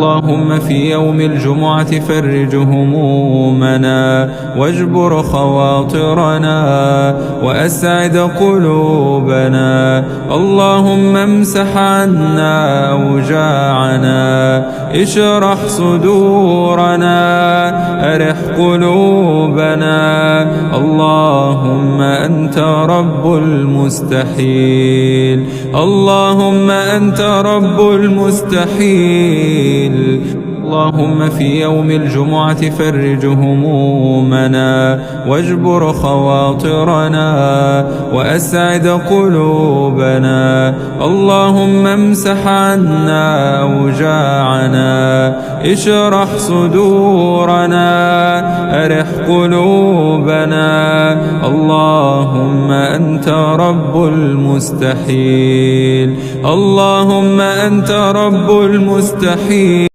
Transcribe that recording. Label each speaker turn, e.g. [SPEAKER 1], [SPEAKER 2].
[SPEAKER 1] اللهم في يوم الجمعة فرج همومنا واجبر خواطرنا وأسعد قلوبنا. اللهم امسح عنا أوجاعنا، اشرح صدورنا، أرح قلوبنا. اللهم أنت رب المستحيل، اللهم أنت رب المستحيل. اللهم في يوم الجمعة فرج همومنا واجبر خواطرنا وأسعد قلوبنا. اللهم امسح عنا أوجاعنا، اشرح صدورنا، أرح قلوبنا. اللهم أنت رب المستحيل، اللهم أنت رب المستحيل.